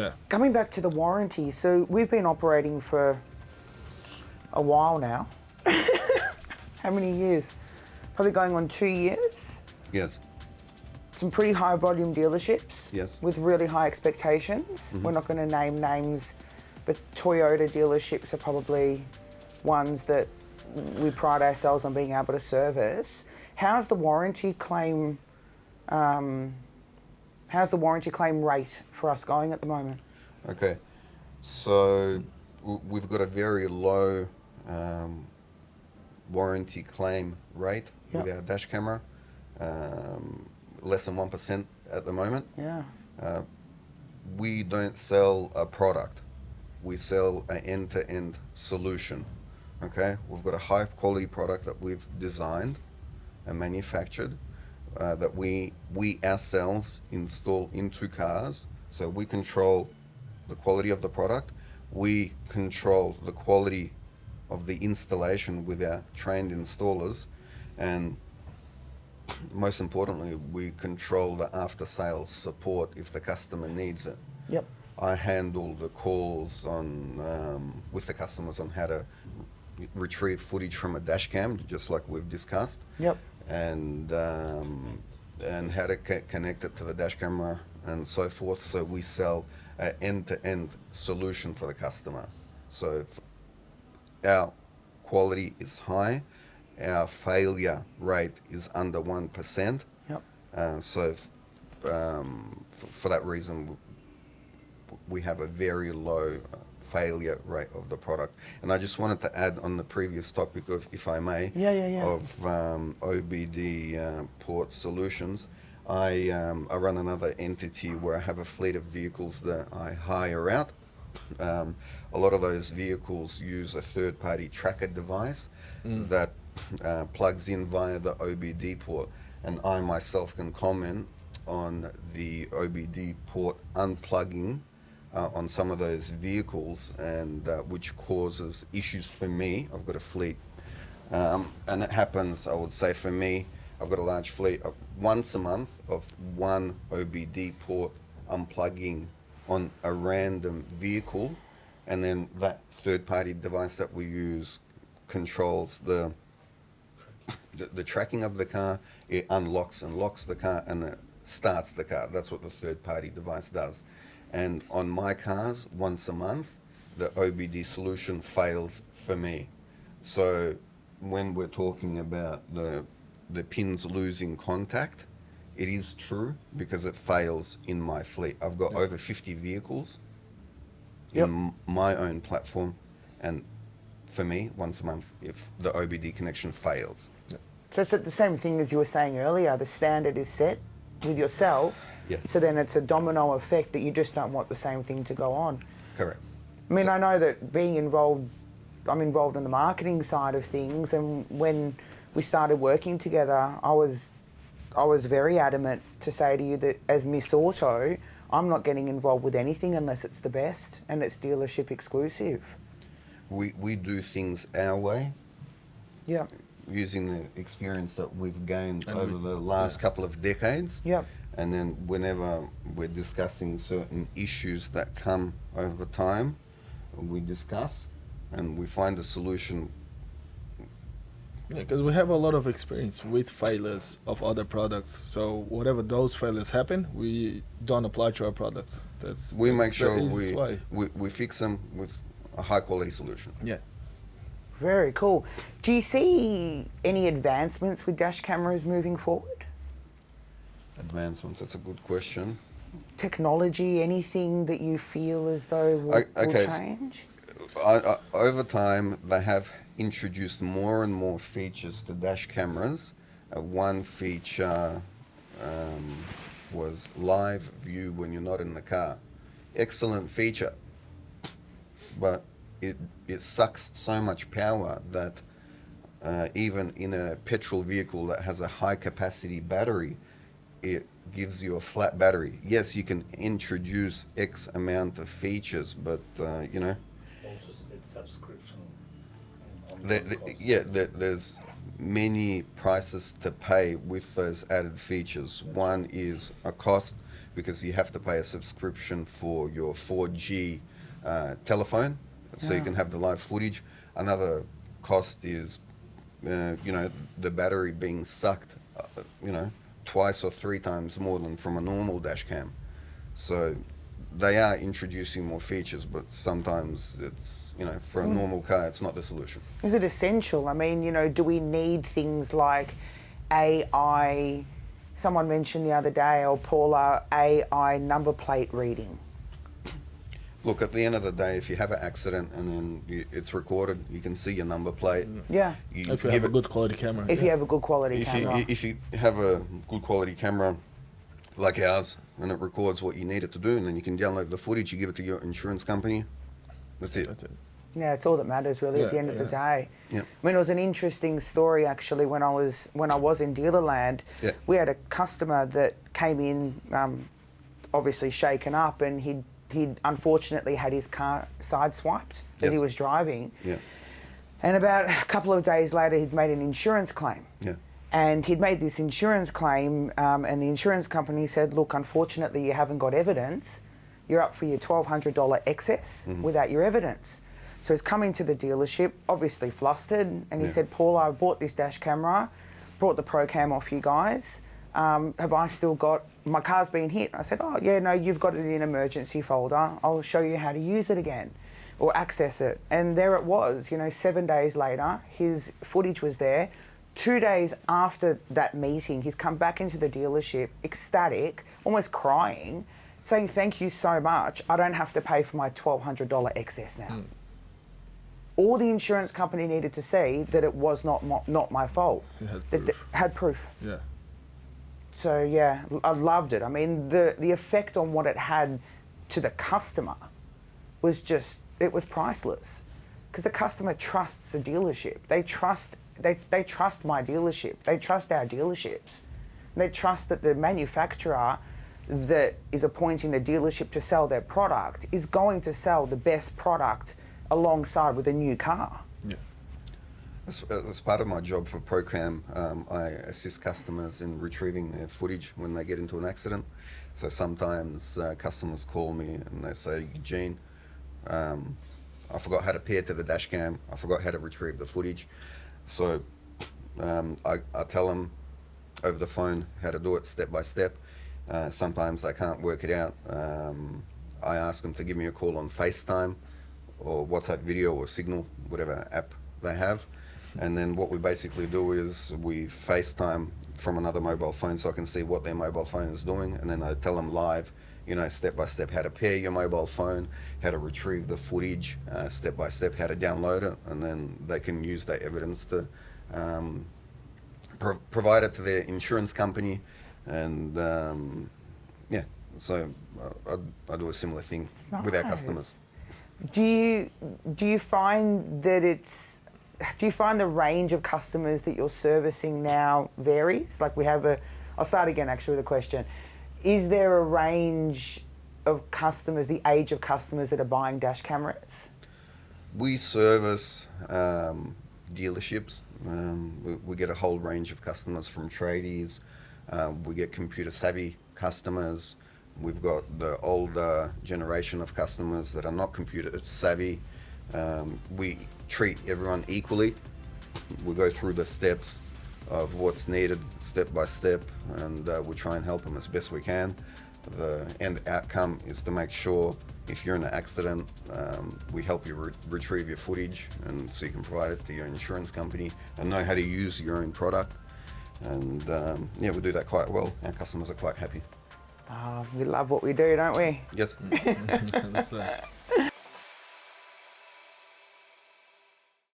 Yeah. Coming back to the warranty, so we've been operating for a while now. How many years? Probably going on 2 years. Yes. Some pretty high volume dealerships. Yes. With really high expectations. We're not going to name names, but Toyota dealerships are probably ones that we pride ourselves on being able to service. How's the warranty claim rate for us going at the moment? Okay. So we've got a very low warranty claim rate with our dash camera. Less than 1% at the moment. Yeah. We don't sell a product. We sell an end-to-end solution. Okay? We've got a high quality product that we've designed and manufactured that we ourselves install into cars. So we control the quality of the product. We control the quality of the installation with our trained installers, and most importantly, we control the after-sales support if the customer needs it. Yep. I handle the calls on with the customers on how to retrieve footage from a dash cam, just like we've discussed. Yep. And how to connect it to the dash camera and so forth. So we sell an end-to-end solution for the customer. So our quality is high. Our failure rate is under 1%. Yep. For that reason, we have a very low failure rate of the product. And I just wanted to add on the previous topic of, if I may, of OBD port solutions. I run another entity where I have a fleet of vehicles that I hire out. A lot of those vehicles use a third-party tracker device that plugs in via the OBD port, and I myself can comment on the OBD port unplugging on some of those vehicles, and which causes issues for me. I've got a fleet, and it happens, I would say for me, I've got a large fleet of once a month of one OBD port unplugging on a random vehicle, and then that third-party device that we use controls the tracking of the car. It unlocks and locks the car, and it starts the car. That's what the third-party device does. And on my cars, once a month, the OBD solution fails for me. So when we're talking about the pins losing contact, it is true because it fails in my fleet. I've got over 50 vehicles in my own platform, and for me, once a month, if the OBD connection fails. So it's the same thing as you were saying earlier, the standard is set with yourself, so then it's a domino effect that you just don't want the same thing to go on. Correct. I mean, I know that I'm involved in the marketing side of things, and when we started working together, I was very adamant to say to you that as Miss Auto, I'm not getting involved with anything unless it's the best and it's dealership exclusive. We do things our way. Yeah. Using the experience that we've gained over the last couple of decades. Yep. And then whenever we're discussing certain issues that come over time, we discuss and we find a solution. Yeah, because we have a lot of experience with failures of other products. So whatever those failures happen, we don't apply to our products. We make sure we fix them with a high quality solution. Yeah. Very cool. Do you see any advancements with dash cameras moving forward? Advancements, that's a good question. Technology, anything that you feel as though will change? Over time, they have introduced more and more features to dash cameras. One feature was live view when you're not in the car. Excellent feature, but it sucks so much power that even in a petrol vehicle that has a high capacity battery, it gives you a flat battery. Yes, you can introduce X amount of features, but you know. Also, it's subscription. There's many prices to pay with those added features. One is a cost because you have to pay a subscription for your 4G telephone, so you can have the live footage. Another cost is, the battery being sucked, twice or three times more than from a normal dash cam. So they are introducing more features, but sometimes it's, for a normal car, it's not the solution. Is it essential? I mean, do we need things like AI? Someone mentioned the other day, or Paula, AI number plate reading. Look, at the end of the day, if you have an accident and then it's recorded, you can see your number plate. Yeah. If you have a good quality camera. If you have a good quality camera. If you have a good quality camera like ours, and it records what you need it to do, and then you can download the footage, you give it to your insurance company. That's it. Yeah, it's all that matters really at the end of the day. Yeah. I mean, it was an interesting story actually when I was in Dealerland. Yeah. We had a customer that came in, obviously shaken up, and he'd unfortunately had his car sideswiped as he was driving. Yeah. And about a couple of days later, he'd made an insurance claim. Yeah. And he'd made this insurance claim, and the insurance company said, look, unfortunately, you haven't got evidence. You're up for your $1,200 excess without your evidence. So he's coming to the dealership, obviously flustered, and he said, Paul, I bought this dash camera, brought the ProCam off you guys. Have I still got, my car's been hit? I said, oh, yeah, no, you've got it in emergency folder. I'll show you how to use it again or access it. And there it was, 7 days later, his footage was there. 2 days after that meeting, he's come back into the dealership, ecstatic, almost crying, saying, thank you so much. I don't have to pay for my $1,200 excess now. All the insurance company needed to see that it was not my fault. It had proof. Yeah. So yeah, I loved it. I mean, the effect on what it had to the customer was just, it was priceless. Because the customer trusts the dealership. They trust my dealership. They trust our dealerships. They trust that the manufacturer that is appointing the dealership to sell their product is going to sell the best product alongside with a new car. Yeah. As part of my job for ProCam, I assist customers in retrieving their footage when they get into an accident. So sometimes customers call me and they say, Eugene, I forgot how to pair to the dash cam. I forgot how to retrieve the footage. So I tell them over the phone how to do it step by step. Sometimes they can't work it out. I ask them to give me a call on FaceTime or WhatsApp video or Signal, whatever app they have. And then what we basically do is we FaceTime from another mobile phone so I can see what their mobile phone is doing. And then I tell them live, step by step how to pair your mobile phone, how to retrieve the footage, step by step how to download it. And then they can use that evidence to provide it to their insurance company. And so I do a similar thing with our customers. Do you find that do you find the range of customers that you're servicing now varies? Like I'll start again actually with a question. Is there a range of customers, the age of customers that are buying dash cameras? We service dealerships. We get a whole range of customers from tradies. We get computer savvy customers. We've got the older generation of customers that are not computer savvy. We treat everyone equally. We go through the steps of what's needed step by step, and we try and help them as best we can. The end outcome is to make sure if you're in an accident, we help you retrieve your footage, and so you can provide it to your insurance company and know how to use your own product. And we do that quite well. Our customers are quite happy. We love what we do, don't we? Yes. That's that.